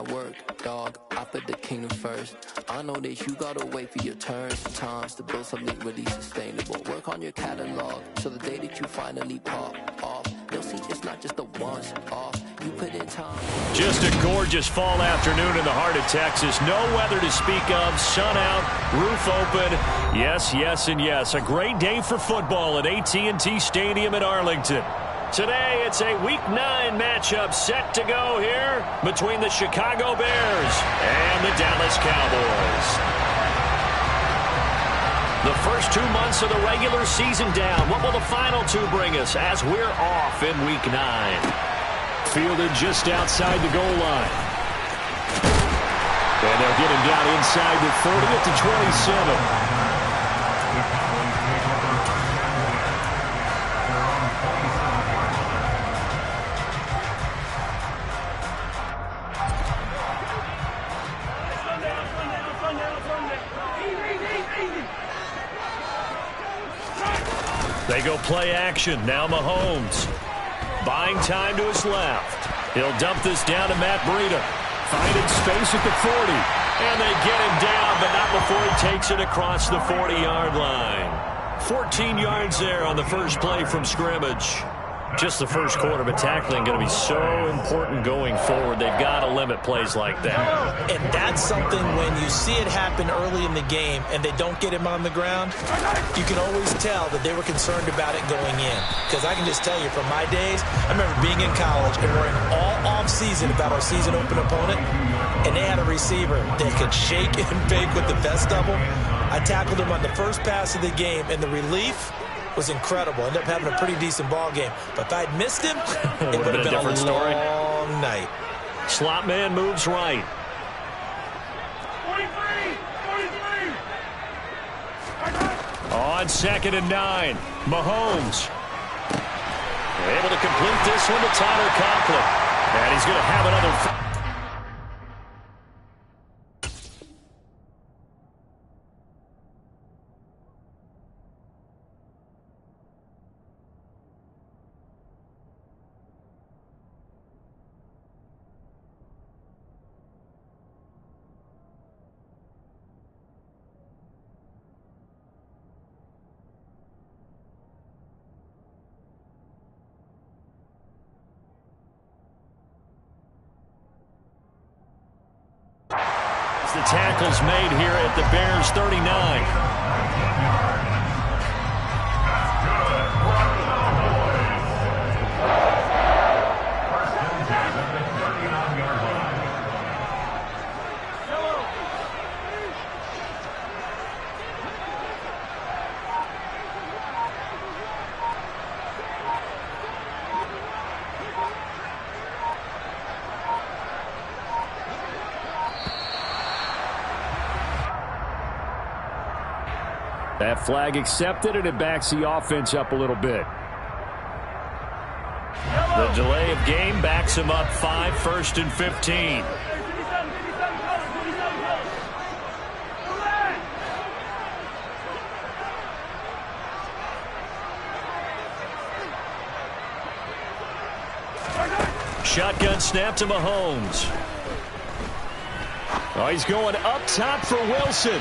at work, dog. I put the kingdom first. I know that you gotta wait for your turn sometimes to build something really sustainable. Work on your catalog so the day that you finally pop off, you'll see it's not just a once off. You put in time. Just a gorgeous fall afternoon in the heart of Texas. No weather to speak of. Sun out, roof open. Yes, yes, and yes. A great day for football at AT&T Stadium in Arlington. Today, it's a Week 9 matchup set to go here between the Chicago Bears and the Dallas Cowboys. The first 2 months of the regular season down. What will the final two bring us as we're off in Week 9? Fielded just outside the goal line. And they'll get him down inside the 30 at the 27. They go play action. Now Mahomes. Buying time to his left. He'll dump this down to Matt Breida. Finding space at the 40. And they get him down, but not before he takes it across the 40-yard line. 14 yards there on the first play from scrimmage. Just the first quarter, but tackling going to be so important going forward. They've got to limit plays like that. And that's something when you see it happen early in the game and they don't get him on the ground, you can always tell that they were concerned about it going in. Because I can just tell you from my days, I remember being in college and worrying all off-season about our season open opponent, and they had a receiver that could shake and bake with the best of them. I tackled him on the first pass of the game, and the relief was incredible. Ended up having a pretty decent ball game. But if I'd missed him, it would have been a long night. Slot man moves right. 43. On 2nd and 9. Mahomes. Able to complete this one to Tyler Conklin. And he's going to have another. The tackle's made here at the Bears 39. That flag accepted, and it backs the offense up a little bit. The delay of game backs him up 5, 1st and 15. Shotgun snap to Mahomes. Oh, he's going up top for Wilson.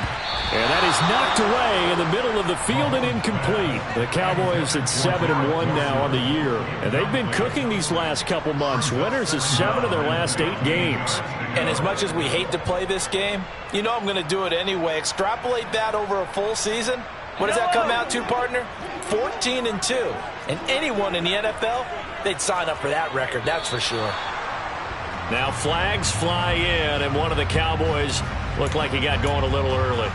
And that is knocked away in the middle of the field and incomplete. The Cowboys at 7-1 now on the year. And they've been cooking these last couple months. Winners of 7 of their last 8 games. And as much as we hate to play this game, you know I'm going to do it anyway. Extrapolate that over a full season. What does that come out to, partner? 14-2. And anyone in the NFL, they'd sign up for that record, that's for sure. Now flags fly in, and one of the Cowboys looked like he got going a little early.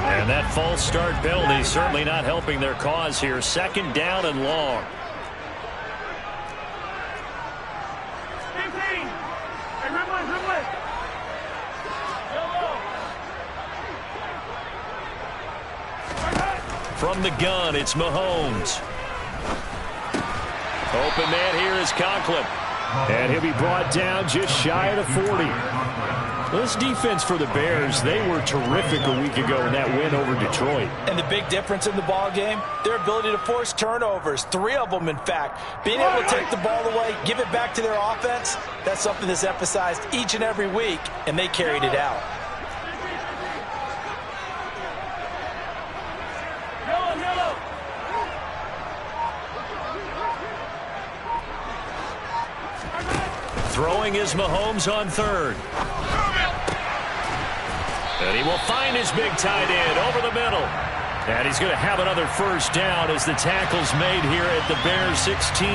And that false start penalty certainly not helping their cause here. 2nd down and long. From the gun, it's Mahomes. Open man here is Conklin. And he'll be brought down just shy of the 40. This defense for the Bears, they were terrific a week ago in that win over Detroit. And the big difference in the ball game, their ability to force turnovers, 3 of them in fact. Being able to take the ball away, give it back to their offense, that's something that's emphasized each and every week, and they carried it out. Throwing is Mahomes on third. And he will find his big tight end over the middle. And he's going to have another first down as the tackle's made here at the Bears 16.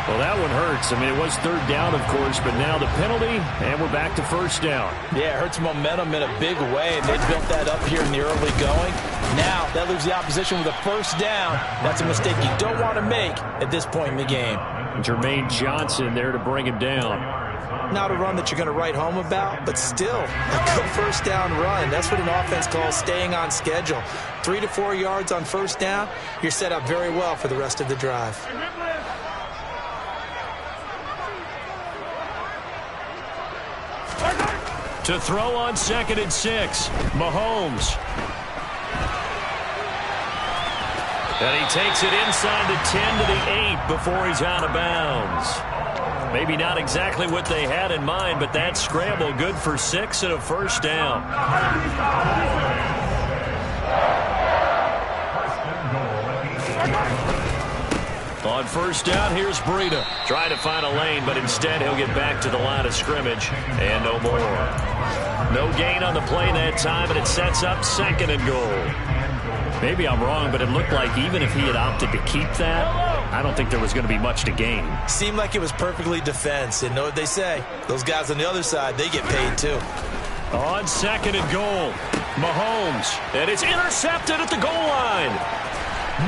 Well, that one hurts. I mean, it was third down, of course, but now the penalty, and we're back to first down. Yeah, it hurts momentum in a big way, and they built that up here in the early going. Now, that leaves the opposition with a first down. That's a mistake you don't want to make at this point in the game. Jermaine Johnson there to bring him down. Not a run that you're going to write home about, but still a good first down run. That's what an offense calls staying on schedule. 3 to 4 yards on first down, you're set up very well for the rest of the drive. To throw on 2nd and 6, Mahomes. And he takes it inside the 10 to the 8 before he's out of bounds. Maybe not exactly what they had in mind, but that scramble good for 6 and a first down. On first down, here's Breida. Trying to find a lane, but instead he'll get back to the line of scrimmage. And no more. No gain on the play that time, and it sets up 2nd and goal. Maybe I'm wrong, but it looked like even if he had opted to keep that, I don't think there was going to be much to gain. Seemed like it was perfectly defense. And know what they say? Those guys on the other side, they get paid too. On 2nd and goal, Mahomes. And it's intercepted at the goal line.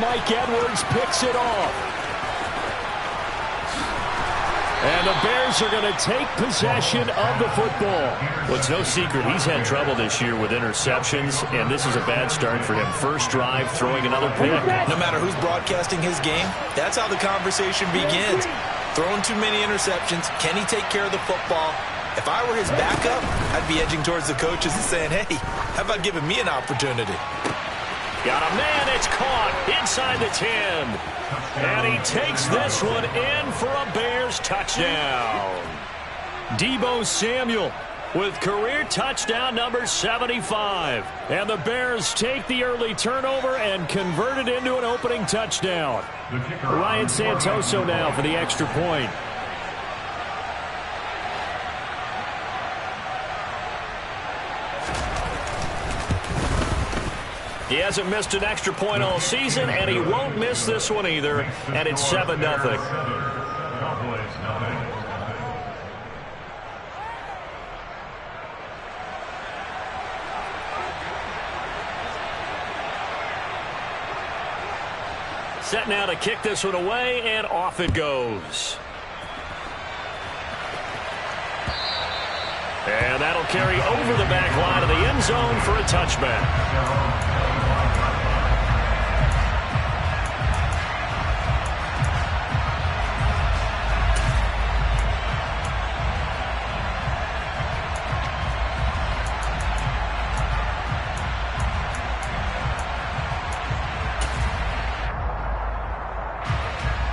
Mike Edwards picks it off. And the Bears are going to take possession of the football. Well, it's no secret he's had trouble this year with interceptions, and this is a bad start for him. First drive, throwing another pick. No matter who's broadcasting his game, that's how the conversation begins. Throwing too many interceptions, can he take care of the football? If I were his backup, I'd be edging towards the coaches and saying, hey, how about giving me an opportunity? Got a man, it's caught inside the 10. And he takes this one in for a Bears touchdown. Deebo Samuel with career touchdown number 75. And the Bears take the early turnover and convert it into an opening touchdown. Ryan Santoso now for the extra point. He hasn't missed an extra point all season, and he won't miss this one either, and it's 7-0. Set now to kick this one away, and off it goes. And that'll carry over the back line of the end zone for a touchback.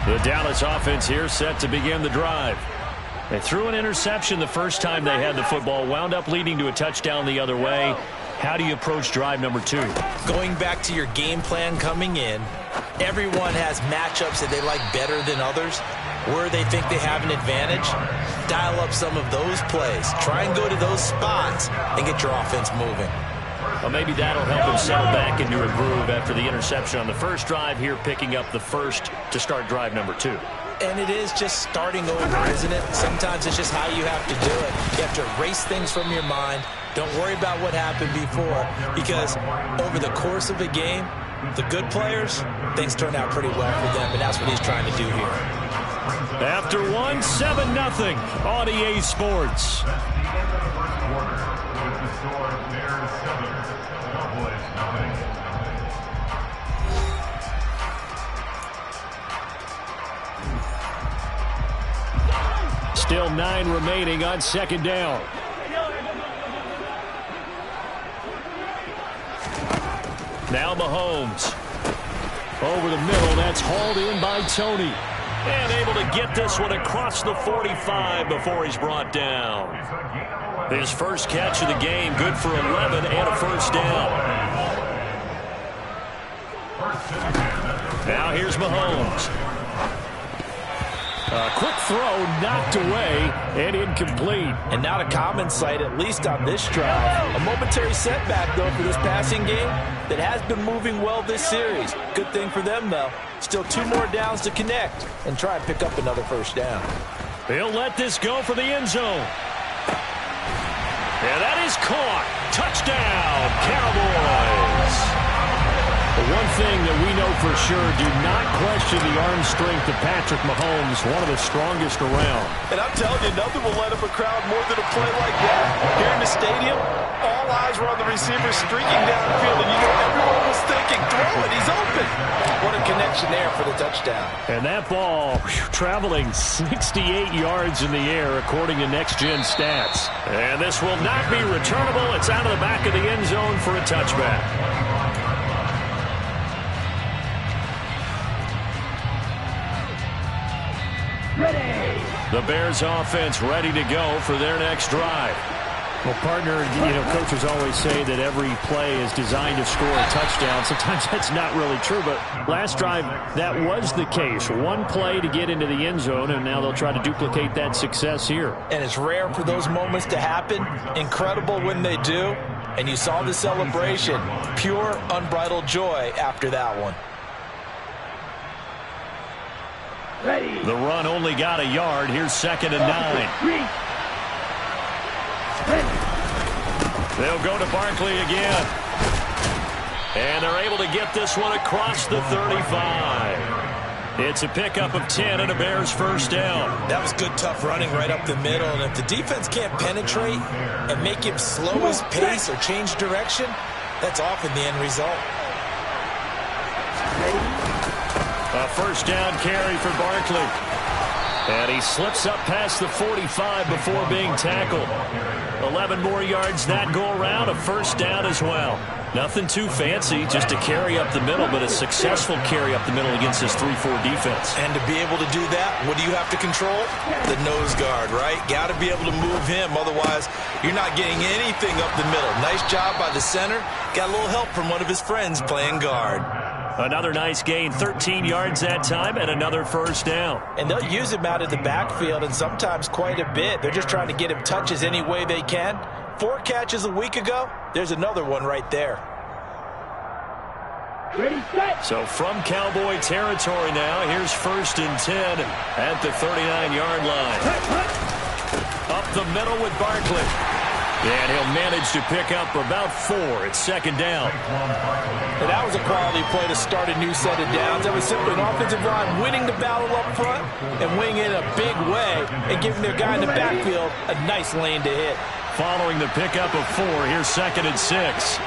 The Dallas offense here set to begin the drive. They threw an interception the first time they had the football, wound up leading to a touchdown the other way. How do you approach drive number 2? Going back to your game plan coming in, everyone has matchups that they like better than others. Where they think they have an advantage, dial up some of those plays. Try and go to those spots and get your offense moving. Well, maybe that'll help him settle back into a groove after the interception on the first drive here, picking up the first to start drive number 2. And it is just starting over, isn't it? Sometimes it's just how you have to do it. You have to erase things from your mind. Don't worry about what happened before, because over the course of a game, the good players, things turn out pretty well for them, and that's what he's trying to do here. After 1, 7-0 on EA Sports. Still 9 remaining on second down. Now Mahomes. Over the middle, that's hauled in by Tony. And able to get this one across the 45 before he's brought down. His first catch of the game, good for 11 and a first down. Now here's Mahomes. A quick throw knocked away and incomplete. And not a common sight, at least on this drive. A momentary setback, though, for this passing game that has been moving well this series. Good thing for them, though. Still 2 more downs to connect and try and pick up another first down. He'll let this go for the end zone. And that is caught. Touchdown, Cowboys. The one thing that we know for sure, do not question the arm strength of Patrick Mahomes, one of the strongest around. And I'm telling you, nothing will light up a crowd more than a play like that. Here in the stadium, all eyes were on the receiver streaking downfield, and you know everyone was thinking, throw it, he's open. What a connection there for the touchdown. And that ball traveling 68 yards in the air, according to Next Gen Stats. And this will not be returnable. It's out of the back of the end zone for a touchback. The Bears offense ready to go for their next drive. Well, partner, coaches always say that every play is designed to score a touchdown. Sometimes that's not really true, but last drive, that was the case. One play to get into the end zone, and now they'll try to duplicate that success here. And it's rare for those moments to happen. Incredible when they do. And you saw the celebration. Pure, unbridled joy after that one. The run only got a yard. Here's 2nd and 9. They'll go to Barkley again. And they're able to get this one across the 35. It's a pickup of 10 and a Bears first down. That was good, tough running right up the middle. And if the defense can't penetrate and make him slow his pace or change direction, that's often the end result. A first down carry for Barkley. And he slips up past the 45 before being tackled. 11 more yards that go around, a first down as well. Nothing too fancy, just a carry up the middle, but a successful carry up the middle against this 3-4 defense. And to be able to do that, what do you have to control? The nose guard, right? Got to be able to move him, otherwise you're not getting anything up the middle. Nice job by the center. Got a little help from one of his friends playing guard. Another nice gain, 13 yards that time, and another first down. And they'll use him out of the backfield, and sometimes quite a bit. They're just trying to get him touches any way they can. 4 catches a week ago, there's another one right there. So from Cowboy territory now, here's 1st and 10 at the 39-yard line. Up the middle with Barkley. And he'll manage to pick up about 4 at 2nd down. And that was a quality play to start a new set of downs. That was simply an offensive line winning the battle up front and winning it in a big way and giving their guy in the backfield a nice lane to hit. Following the pickup of 4, here's 2nd and 6.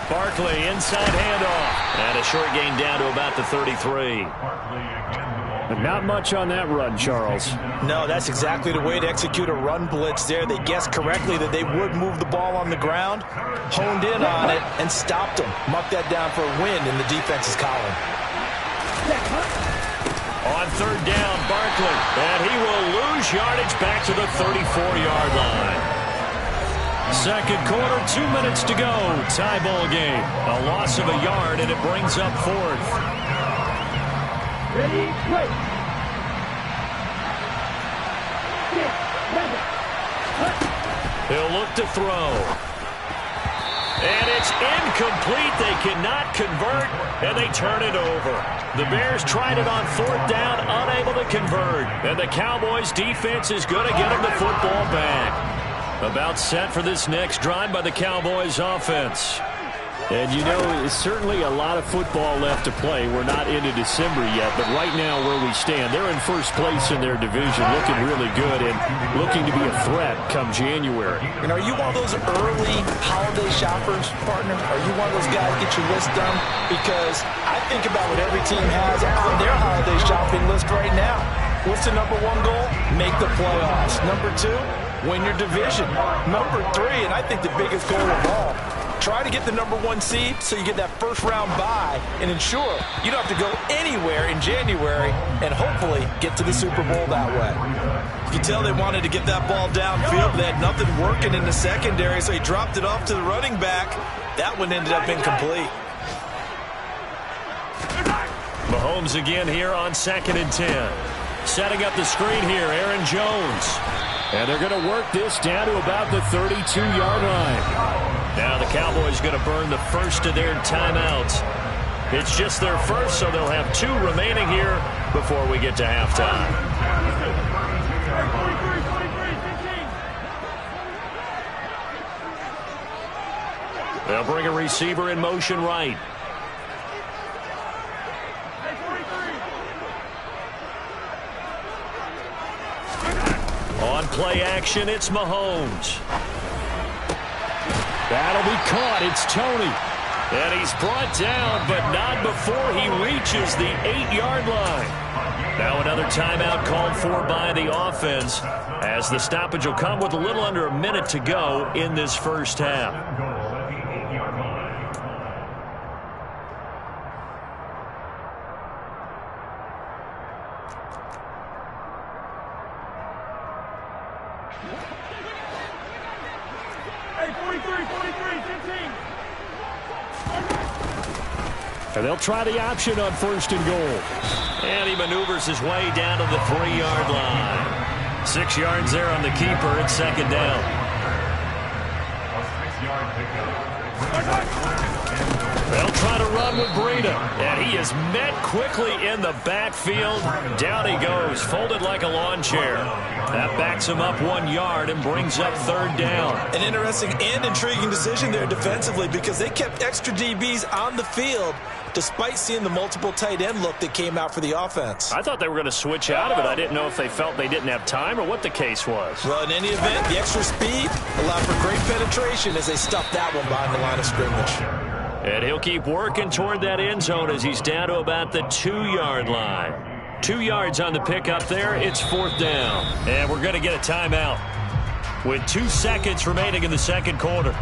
Barkley inside handoff. And a short gain down to about the 33. But not much on that run, Charles. No, that's exactly the way to execute a run blitz there. They guessed correctly that they would move the ball on the ground, honed in on it, and stopped them. Mucked that down for a win in the defense's column. On 3rd down, Barkley. And he will lose yardage back to the 34-yard line. 2nd quarter, 2 minutes to go. Tie ball game. A loss of a yard, and it brings up 4th. Ready, play. He'll look to throw. And it's incomplete. They cannot convert, and they turn it over. The Bears tried it on 4th down, unable to convert. And the Cowboys' defense is going to get them the football back. About set for this next drive by the Cowboys' offense. And, it's certainly a lot of football left to play. We're not into December yet, but right now where we stand, they're in first place in their division, looking really good and looking to be a threat come January. And are you one of those early holiday shoppers, partner? Are you one of those guys get your list done? Because I think about what every team has on their holiday shopping list right now. What's the number 1 goal? Make the playoffs. Number 2, win your division. Number 3, and I think the biggest goal of all, Try to get the #1 seed so you get that first-round bye and ensure you don't have to go anywhere in January and hopefully get to the Super Bowl that way. You can tell they wanted to get that ball downfield, but they had nothing working in the secondary, so he dropped it off to the running back. That one ended up incomplete. Mahomes again here on 2nd and 10. Setting up the screen here, Aaron Jones. And they're going to work this down to about the 32-yard line. Now the Cowboys going to burn the first of their timeouts. It's just their first, so they'll have 2 remaining here before we get to halftime. They'll bring a receiver in motion right. On play action, it's Mahomes. That'll be caught. It's Tony. And he's brought down, but not before he reaches the 8-yard line. Now another timeout called for by the offense, as the stoppage will come with a little under a minute to go in this first half. And they'll try the option on 1st and goal. And he maneuvers his way down to the 3-yard line. 6 yards there on the keeper. It's 2nd down. They'll try to run with Breida. And he is met quickly in the backfield. Down he goes, folded like a lawn chair. That backs him up 1 yard and brings up 3rd down. An interesting and intriguing decision there defensively, because they kept extra DBs on the field despite seeing the multiple tight end look that came out for the offense. I thought they were going to switch out of it. I didn't know if they felt they didn't have time or what the case was. Well, in any event, the extra speed allowed for great penetration as they stuffed that one behind the line of scrimmage. And he'll keep working toward that end zone as he's down to about the 2-yard line. 2 yards on the pickup there. It's 4th down. And we're going to get a timeout with 2 seconds remaining in the 2nd quarter.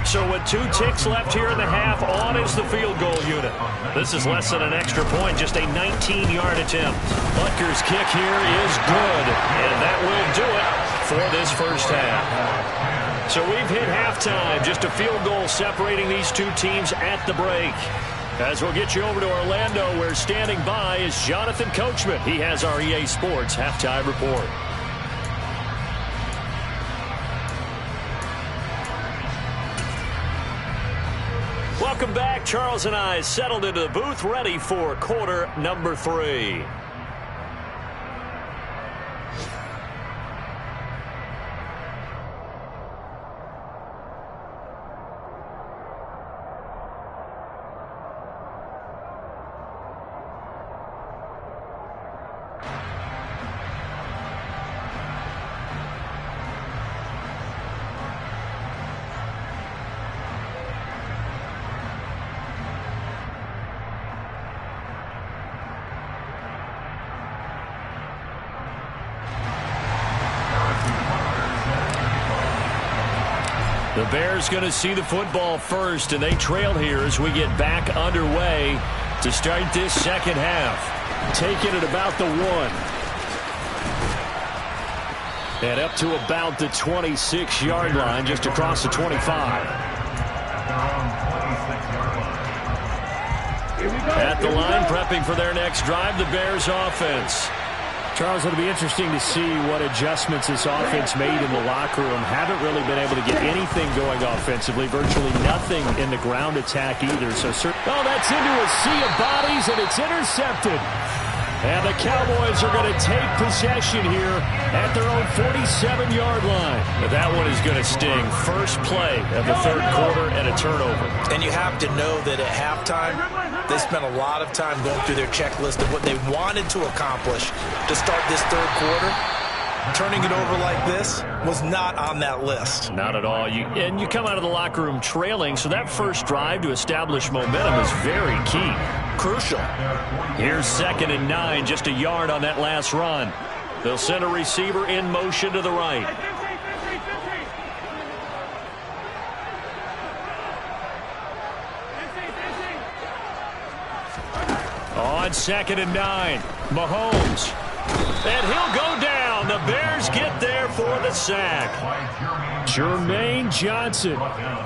So with 2 ticks left here in the half, on is the field goal unit. This is less than an extra point, just a 19-yard attempt. Butker's kick here is good, and that will do it for this first half. So we've hit halftime, just a field goal separating these 2 teams at the break. As we'll get you over to Orlando, where standing by is Jonathan Coachman. He has our EA Sports halftime report. Welcome back. Charles and I settled into the booth, ready for quarter number 3. The Bears going to see the football first, and they trail here as we get back underway to start this second half. Taking it about the 1. And up to about the 26-yard line, just across the 25. At the line, prepping for their next drive, the Bears offense. Charles, it'll be interesting to see what adjustments this offense made in the locker room. Haven't really been able to get anything going offensively. Virtually nothing in the ground attack either. So, that's into a sea of bodies, and it's intercepted. And the Cowboys are going to take possession here at their own 47-yard line. But that one is going to sting. First play of the 3rd quarter and a turnover. And you have to know that at halftime, they spent a lot of time going through their checklist of what they wanted to accomplish to start this 3rd quarter. Turning it over like this was not on that list. Not at all. And you come out of the locker room trailing, so that first drive to establish momentum is very key. Crucial. Here's 2nd and 9, just a yard on that last run. They'll send a receiver in motion to the right. On 2nd and 9, Mahomes. And he'll go down. The Bears get there for the sack. Jermaine Johnson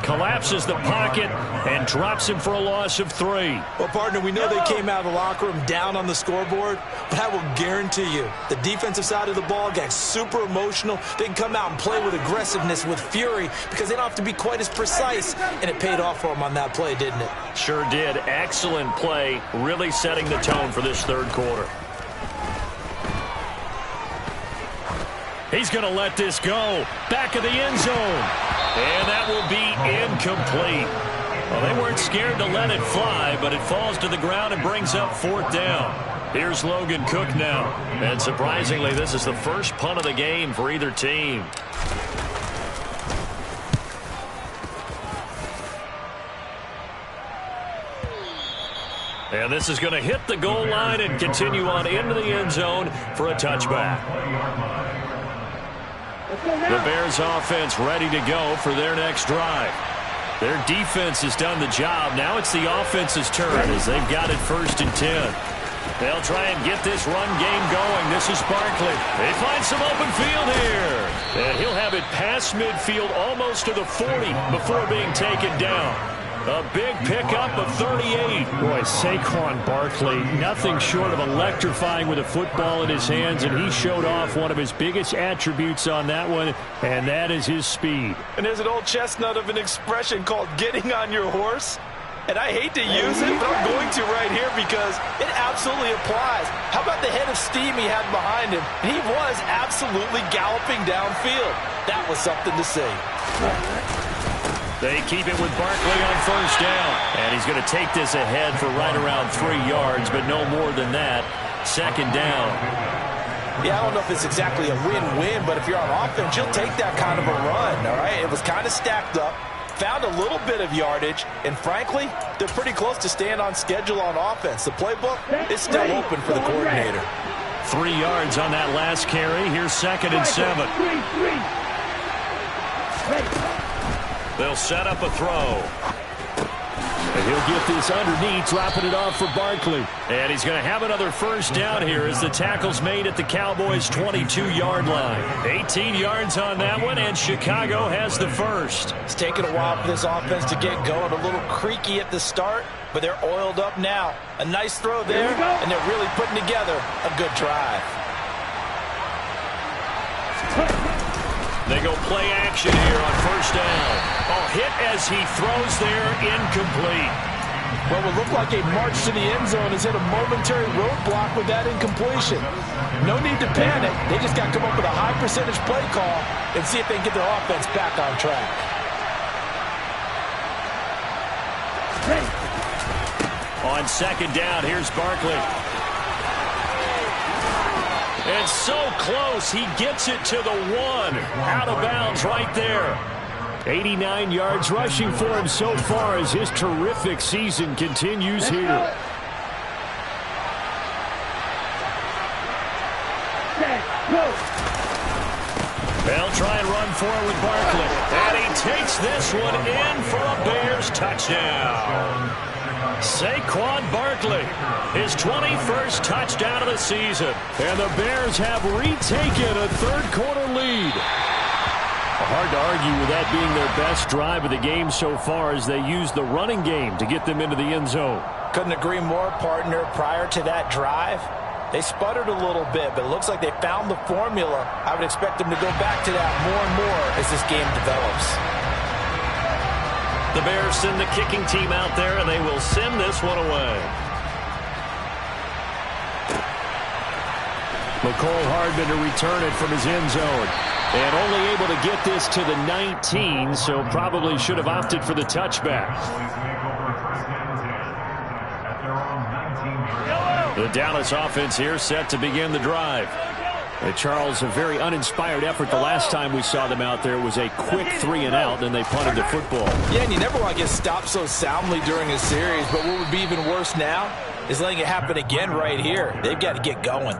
collapses the pocket and drops him for a loss of 3. Well, partner, we know they came out of the locker room down on the scoreboard, but I will guarantee you the defensive side of the ball got super emotional. They can come out and play with aggressiveness, with fury, because they don't have to be quite as precise, and it paid off for them on that play, didn't it? Sure did. Excellent play, really setting the tone for this third quarter. He's going to let this go. Back of the end zone. And that will be incomplete. Well, they weren't scared to let it fly, but it falls to the ground and brings up 4th down. Here's Logan Cook now. And surprisingly, this is the first punt of the game for either team. And this is going to hit the goal line and continue on into the end zone for a touchback. The Bears offense ready to go for their next drive. Their defense has done the job. Now it's the offense's turn as they've got it 1st and 10. They'll try and get this run game going. This is Barkley. They find some open field here. And he'll have it past midfield almost to the 40 before being taken down. A big pickup of 38. Boy, Saquon Barkley, nothing short of electrifying with a football in his hands, and he showed off one of his biggest attributes on that one, and that is his speed. And there's an old chestnut of an expression called getting on your horse. And I hate to use it, but I'm going to right here because it absolutely applies. How about the head of steam he had behind him? He was absolutely galloping downfield. That was something to see. They keep it with Barkley on 1st down. And he's going to take this ahead for right around 3 yards, but no more than that. 2nd down. Yeah, I don't know if it's exactly a win-win, but if you're on offense, you'll take that kind of a run, all right? It was kind of stacked up, found a little bit of yardage, and frankly, they're pretty close to staying on schedule on offense. The playbook is still open for the coordinator. 3 yards on that last carry. Here's 2nd and 7. They'll set up a throw. And he'll get this underneath, dropping it off for Barkley. And he's going to have another 1st down here as the tackle's made at the Cowboys' 22-yard line. 18 yards on that one, and Chicago has the 1st. It's taken a while for this offense to get going. A little creaky at the start, but they're oiled up now. A nice throw there, and they're really putting together a good drive. They go play action here on 1st down. Oh, hit as he throws there, incomplete. Well, what looked like a march to the end zone has hit a momentary roadblock with that incompletion. No need to panic. They just got to come up with a high percentage play call and see if they can get their offense back on track. On 2nd down, here's Barkley. And so close, he gets it to the 1. Out of bounds right there. 89 yards rushing for him so far as his terrific season continues here. They'll try and run forward with Barkley. And he takes this one in for a Bears touchdown. Saquon Barkley, his 21st touchdown of the season. And the Bears have retaken a third-quarter lead. Hard to argue with that being their best drive of the game so far as they use the running game to get them into the end zone. Couldn't agree more, partner. Prior to that drive, they sputtered a little bit, but it looks like they found the formula. I would expect them to go back to that more and more as this game develops. The Bears send the kicking team out there, and they will send this one away. McCole Hardman to return it from his end zone. And only able to get this to the 19, so probably should have opted for the touchback. The Dallas offense here set to begin the drive. Charles, a very uninspired effort the last time we saw them out there. It was a quick 3 and out, and they punted the football. Yeah, and you never want to get stopped so soundly during a series, but what would be even worse now is letting it happen again right here. They've got to get going.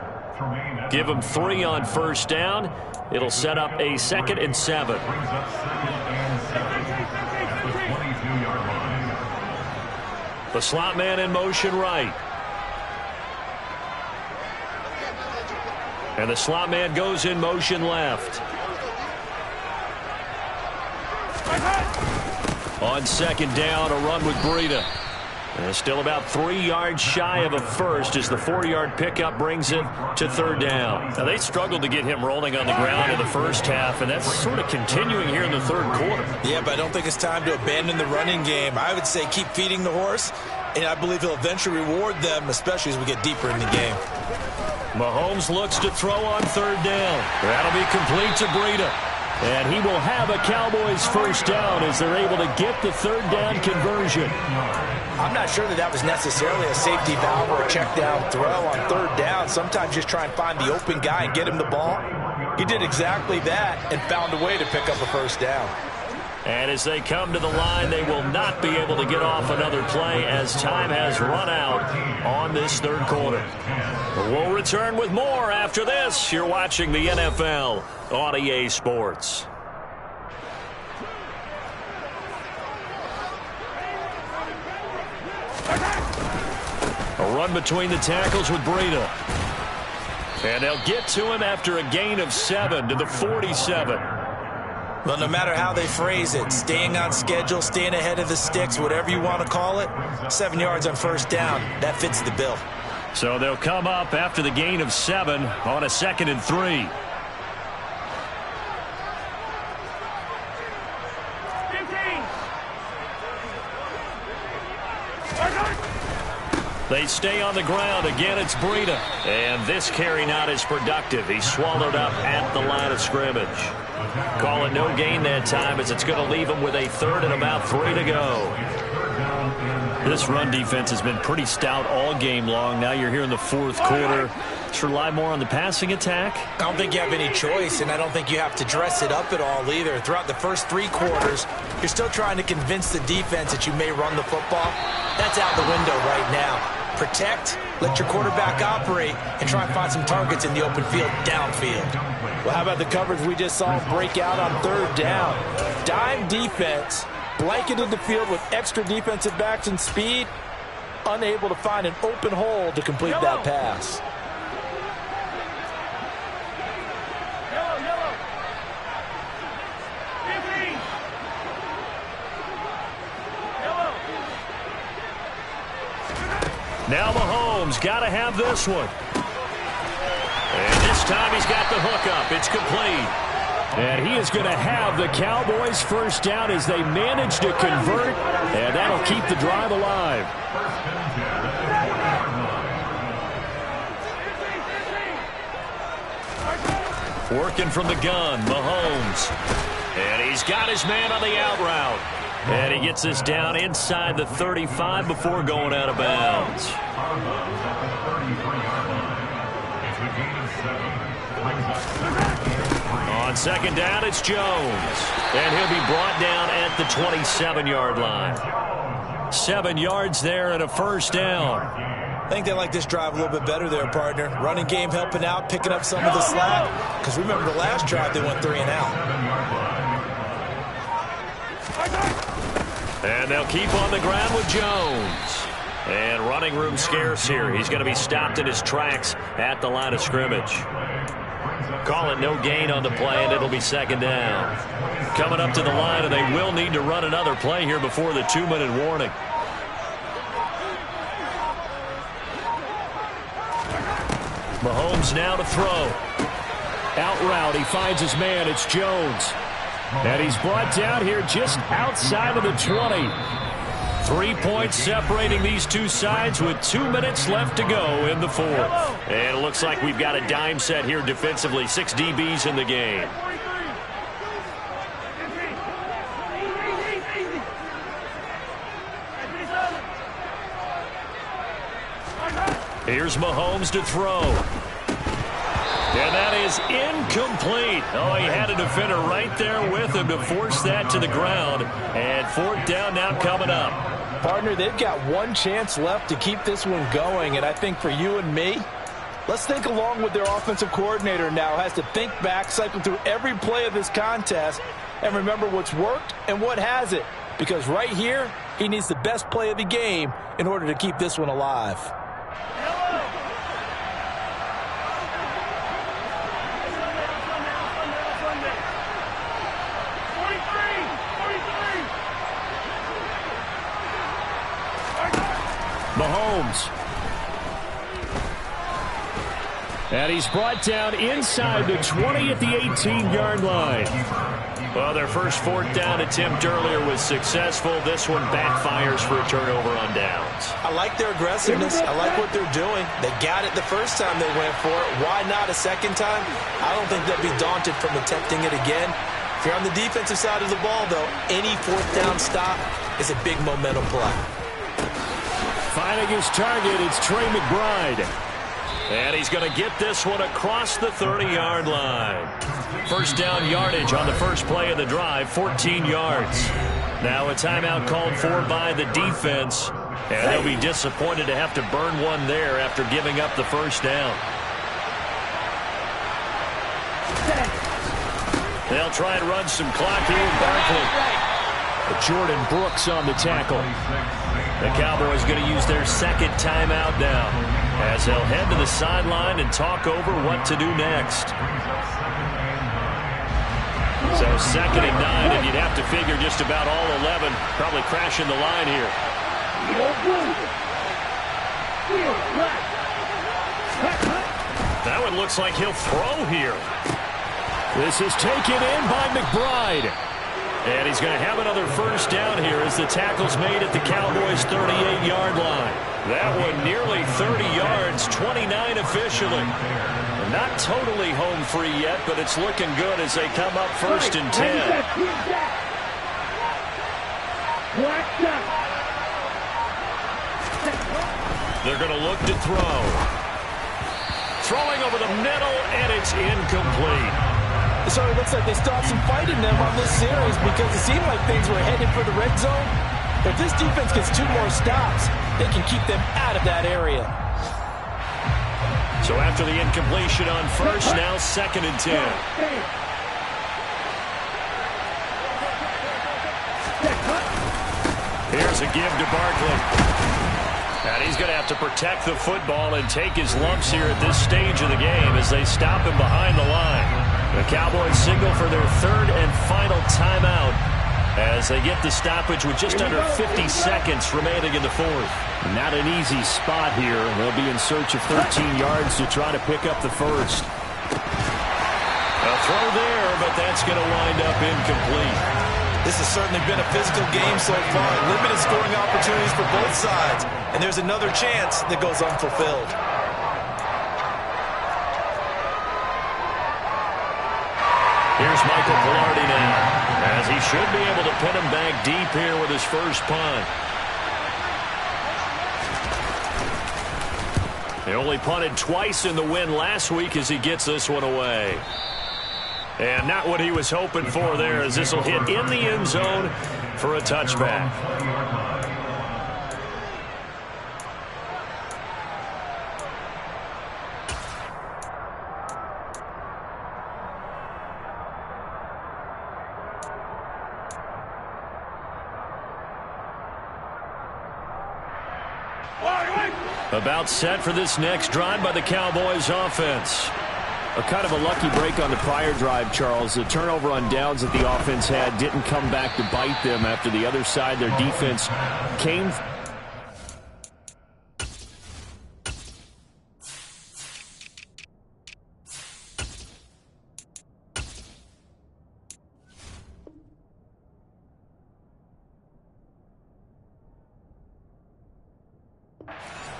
Give them 3 on 1st down. It'll set up a 2nd and 7. The slot man in motion right. And the slot man goes in motion left. On second down, a run with Breida. And still about 3 yards shy of a first as the 4-yard pickup brings it to third down. Now, they struggled to get him rolling on the ground in the first half, and that's sort of continuing here in the third quarter. Yeah, but I don't think it's time to abandon the running game. I would say keep feeding the horse, and I believe he'll eventually reward them, especially as we get deeper in the game. Mahomes looks to throw on third down. That'll be complete to Breida. And he will have a Cowboys first down as they're able to get the third down conversion. I'm not sure that was necessarily a safety valve or a check down throw on third down. Sometimes just try and find the open guy and get him the ball. He did exactly that and found a way to pick up a first down. And as they come to the line, they will not be able to get off another play as time has run out on this third quarter. We'll return with more after this. You're watching the NFL on EA Sports. A run between the tackles with Breida. And they'll get to him after a gain of 7 to the 47. Well, no matter how they phrase it, staying on schedule, staying ahead of the sticks, whatever you want to call it, 7 yards on first down, that fits the bill. So they'll come up after the gain of 7 on a 2nd and 3. They stay on the ground. Again, it's Breida. And this carry not as productive. He's swallowed up at the line of scrimmage. Call it no gain that time as it's going to leave him with a 3rd and about 3 to go. This run defense has been pretty stout all game long. Now you're here in the fourth quarter. Just rely more on the passing attack. I don't think you have any choice, and I don't think you have to dress it up at all either. Throughout the first 3 quarters, you're still trying to convince the defense that you may run the football. That's out the window right now. Protect, let your quarterback operate, and try and find some targets in the open field downfield. Well, how about the coverage we just saw break out on third down? Dime defense, blanketed the field with extra defensive backs and speed, unable to find an open hole to complete that pass. Now Mahomes got to have this one. And this time he's got the hook up. It's complete. And he is going to have the Cowboys first down as they manage to convert. And that'll keep the drive alive. Working from the gun, Mahomes. And he's got his man on the out route. And he gets this down inside the 35 before going out of bounds. On second down, it's Jones. And he'll be brought down at the 27-yard line. 7 yards there and a first down. I think they like this drive a little bit better there, partner. Running game helping out, picking up some of the slack. Because remember the last drive, they went 3 and out. And they'll keep on the ground with Jones. And running room scarce here. He's going to be stopped in his tracks at the line of scrimmage. Call it no gain on the play, and it'll be second down. Coming up to the line, and they will need to run another play here before the 2-minute warning. Mahomes now to throw. Out route, he finds his man. It's Jones. And he's brought down here just outside of the 20. 3 points separating these two sides with 2 minutes left to go in the fourth. And it looks like we've got a dime set here defensively. 6 DBs in the game. Here's Mahomes to throw. And that is incomplete. Oh, he had a defender right there with him to force that to the ground. And 4th down now coming up. Partner, they've got one chance left to keep this one going. And I think for you and me, let's think along with their offensive coordinator now. Has to think back, cycle through every play of this contest, and remember what's worked and what hasn't. Because right here, he needs the best play of the game in order to keep this one alive. Mahomes. And he's brought down inside the 20 at the 18-yard line. Well, their first fourth down attempt earlier was successful. This one backfires for a turnover on downs. I like their aggressiveness. I like what they're doing. They got it the first time they went for it. Why not a second time? I don't think they'll be daunted from attempting it again. If you're on the defensive side of the ball, though, any fourth down stop is a big momentum play. Finding his target, it's Trey McBride. And he's going to get this one across the 30-yard line. First down yardage on the first play of the drive, 14 yards. Now a timeout called for by the defense. And they'll be disappointed to have to burn one there after giving up the first down. They'll try and run some clock here with Barkley. Jordan Brooks on the tackle. The Cowboys going to use their second timeout now, as they'll head to the sideline and talk over what to do next. So 2nd and 9, and you'd have to figure just about all 11 probably crashing the line here. That one looks like he'll throw here. This is taken in by McBride. And he's going to have another first down here as the tackle's made at the Cowboys' 38-yard line. That one nearly 30 yards, 29 officially. Not totally home free yet, but it's looking good as they come up 1st and 10. They're going to look to throw. Throwing over the middle, and it's incomplete. So it looks like they still have some fight in them on this series because it seemed like things were headed for the red zone. If this defense gets 2 more stops, they can keep them out of that area. So after the incompletion on first, now 2nd and 10. Here's a give to Barkley. And he's going to have to protect the football and take his lumps here at this stage of the game as they stop him behind the line. The Cowboys signal for their 3rd and final timeout as they get the stoppage with just under 50 seconds remaining in the 4th. Not an easy spot here. They'll be in search of 13 yards to try to pick up the first. A throw there, but that's going to wind up incomplete. This has certainly been a physical game so far. Limited scoring opportunities for both sides. And there's another chance that goes unfulfilled. Here's Michael Pilardi now, as he should be able to pin him back deep here with his first punt. He only punted twice in the win last week as he gets this one away. And not what he was hoping for there, as this will hit in the end zone for a touchback. About set for this next drive by the Cowboys offense. A kind of a lucky break on the prior drive, Charles. The turnover on downs that the offense had didn't come back to bite them after the other side. Their defense came.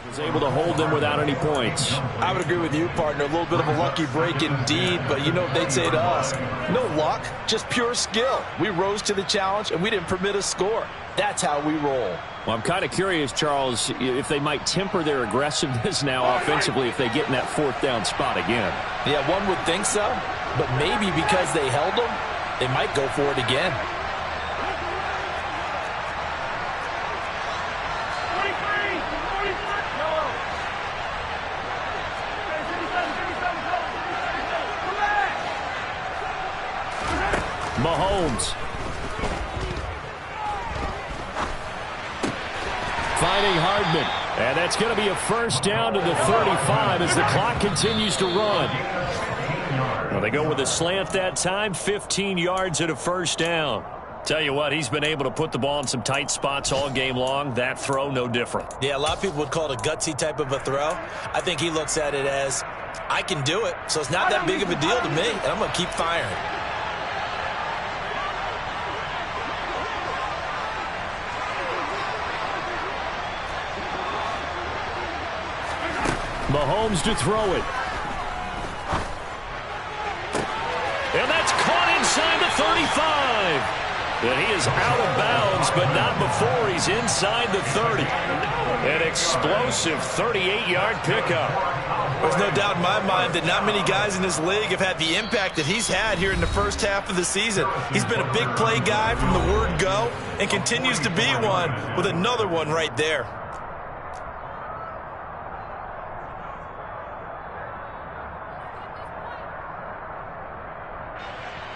Was able to hold them without any points. I would agree with you, partner. A little bit of a lucky break indeed, but you know what they'd say to us. No luck, just pure skill. We rose to the challenge, and we didn't permit a score. That's how we roll. Well, I'm kind of curious, Charles, if they might temper their aggressiveness now offensively if they get in that 4th down spot again. Yeah, one would think so, but maybe because they held them, they might go for it again. Mahomes. Finding Hardman. And that's going to be a first down to the 35 as the clock continues to run. Well, they go with a slant that time, 15 yards at a first down. Tell you what, he's been able to put the ball in some tight spots all game long. That throw, no different. Yeah, a lot of people would call it a gutsy type of a throw. I think he looks at it as, I can do it, so it's not that big of a deal to me, and I'm going to keep firing. Mahomes to throw it. And that's caught inside the 35. And he is out of bounds, but not before he's inside the 30. An explosive 38-yard pickup. There's no doubt in my mind that not many guys in this league have had the impact that he's had here in the first half of the season. He's been a big play guy from the word go and continues to be one with another one right there.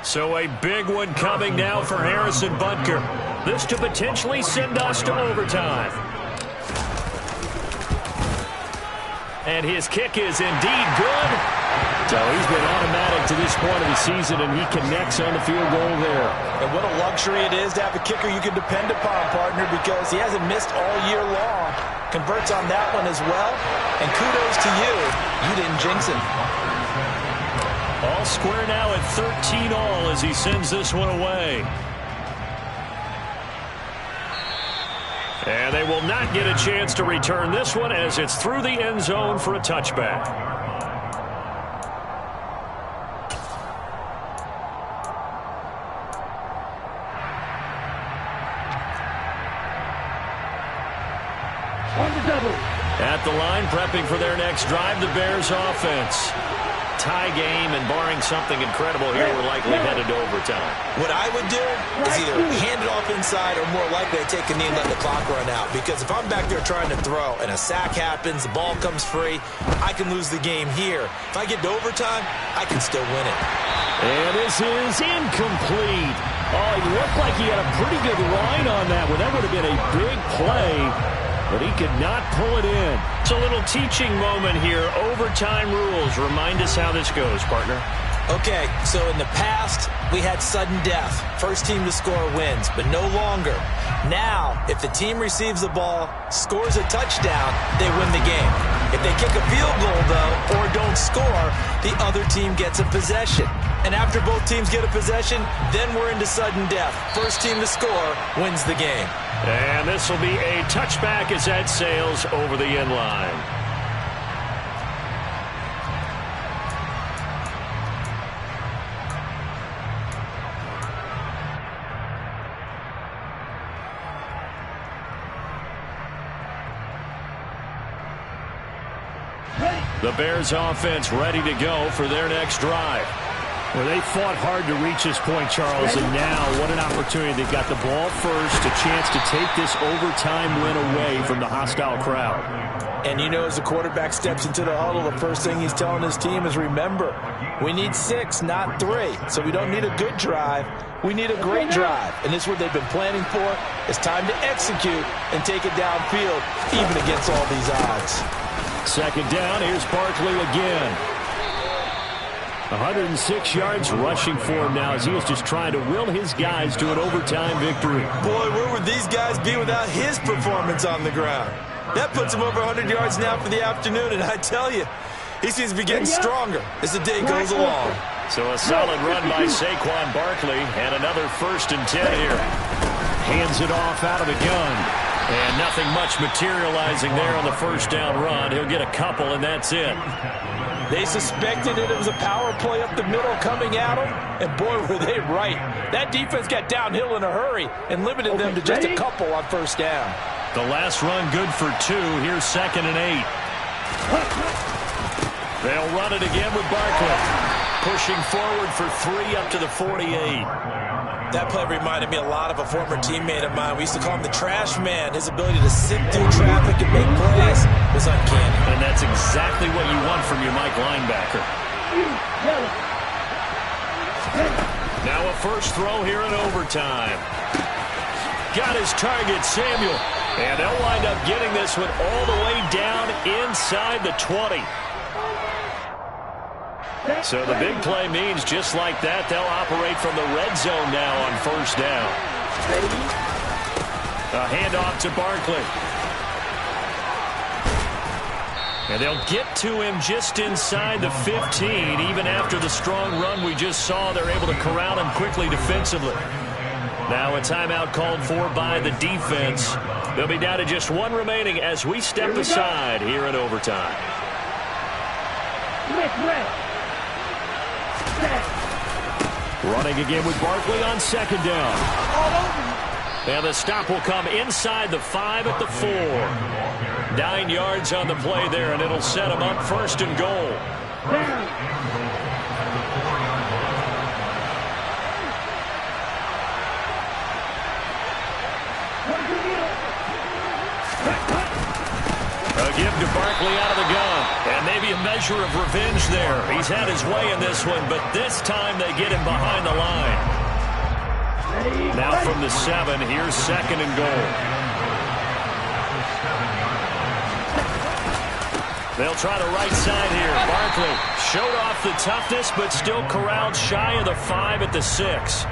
So a big one coming now for Harrison Butker. This to potentially send us to overtime. And his kick is indeed good. So he's been automatic to this point of the season, and he connects on the field goal there. And what a luxury it is to have a kicker you can depend upon, partner, because he hasn't missed all year long. Converts on that one as well. And kudos to you. You didn't jinx him. All square now at 13 all as he sends this one away. And they will not get a chance to return this one as it's through the end zone for a touchback. At the line, prepping for their next drive, the Bears offense. Tie game, and barring something incredible here, we're likely headed to overtime. What I would do is either hand it off inside or more likely to take a knee and let the clock run out. Because if I'm back there trying to throw and a sack happens, the ball comes free, I can lose the game here. If I get to overtime, I can still win it. And this is incomplete. Oh, he looked like he had a pretty good line on that one. That would have been a big play, but he could not pull it in. It's a little teaching moment here. Overtime rules. Remind us how this goes, partner. Okay, so in the past, we had sudden death. First team to score wins, but no longer. Now, if the team receives the ball, scores a touchdown, they win the game. If they kick a field goal, though, or don't score, the other team gets a possession. And after both teams get a possession, then we're into sudden death. First team to score wins the game. And this will be a touchback as that sails over the end line. The Bears offense ready to go for their next drive. Well, they fought hard to reach this point, Charles, and now what an opportunity. They've got the ball first, a chance to take this overtime win away from the hostile crowd. And you know, as the quarterback steps into the huddle, the first thing he's telling his team is, remember, we need 6, not 3. So we don't need a good drive. We need a great drive. And this is what they've been planning for. It's time to execute and take it downfield, even against all these odds. Second down, here's Barkley again. 106 yards rushing for him now as he was just trying to will his guys to an overtime victory. Boy, where would these guys be without his performance on the ground? That puts him over 100 yards now for the afternoon, and I tell you, he seems to be getting stronger as the day goes along. So a solid run by Saquon Barkley, and another 1st and 10 here. Hands it off out of the gun. And nothing much materializing there on the first down run. He'll get a couple, and that's it. They suspected it was a power play up the middle coming at them, and boy, were they right. That defense got downhill in a hurry and limited them to just a couple on first down. The last run good for 2. Here's 2nd and 8. They'll run it again with Barkley. Pushing forward for 3 up to the 48. That play reminded me a lot of a former teammate of mine. We used to call him the trash man. His ability to sift through traffic and make plays was uncanny. And that's exactly what you want from your Mike linebacker. Now a first throw here in overtime. Got his target, Samuel. And they'll wind up getting this one all the way down inside the 20. So the big play means just like that, they'll operate from the red zone now on first down. A handoff to Barkley. And they'll get to him just inside the 15. Even after the strong run we just saw, they're able to corral him quickly defensively. Now a timeout called for by the defense. They'll be down to just one remaining as we step aside here in overtime. Running again with Barkley on second down. And the stop will come inside the 5 at the 4. 9 yards on the play there, and it'll set them up first and goal. A give to Barkley out of the gun. And maybe a measure of revenge there. He's had his way in this one, but this time they get him behind the line. Now from the 7, here's second and goal. They'll try the right side here. Barkley showed off the toughness, but still corralled shy of the 5 at the 6.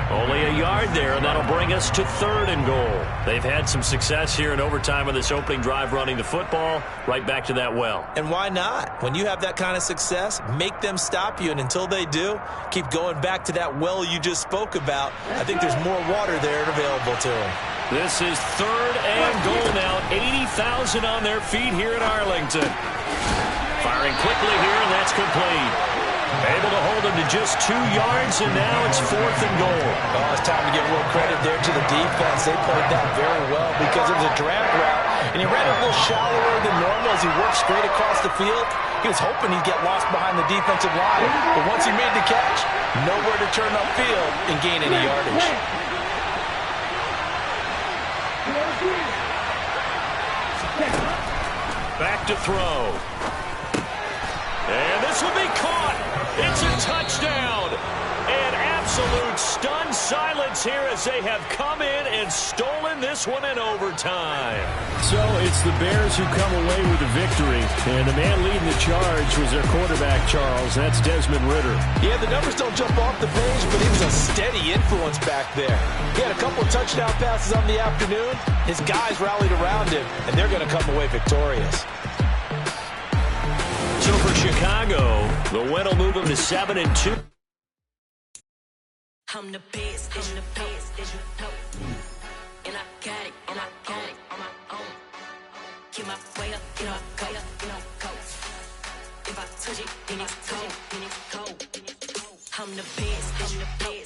Only a yard there, and that'll bring us to third and goal. They've had some success here in overtime on this opening drive running the football. Right back to that well. And why not? When you have that kind of success, make them stop you, and until they do, keep going back to that well you just spoke about. I think there's more water there available to them. This is third and goal now. 80,000 on their feet here in Arlington. Firing quickly here, and that's complete. Able to hold him to just 2 yards, and now it's fourth and goal. Oh, it's time to give a little credit there to the defense. They played that very well because it was a drag route, and he ran it a little shallower than normal as he worked straight across the field. He was hoping he'd get lost behind the defensive line, but once he made the catch, nowhere to turn upfield and gain any yardage. Back to throw. And this will be caught. It's a touchdown. And absolute stunned silence here as they have come in and stolen this one in overtime. So it's the Bears who come away with the victory. And the man leading the charge was their quarterback, Charles. That's Desmond Ridder. Yeah, the numbers don't jump off the page, but he was a steady influence back there. He had a couple of touchdown passes on the afternoon. His guys rallied around him, and they're going to come away victorious. So for Chicago, the win will move them to 7-2. I'm the best, as you know. And I got it on my own. Get my way up, go. If I touch it, then it's cold. I'm the best, as you know.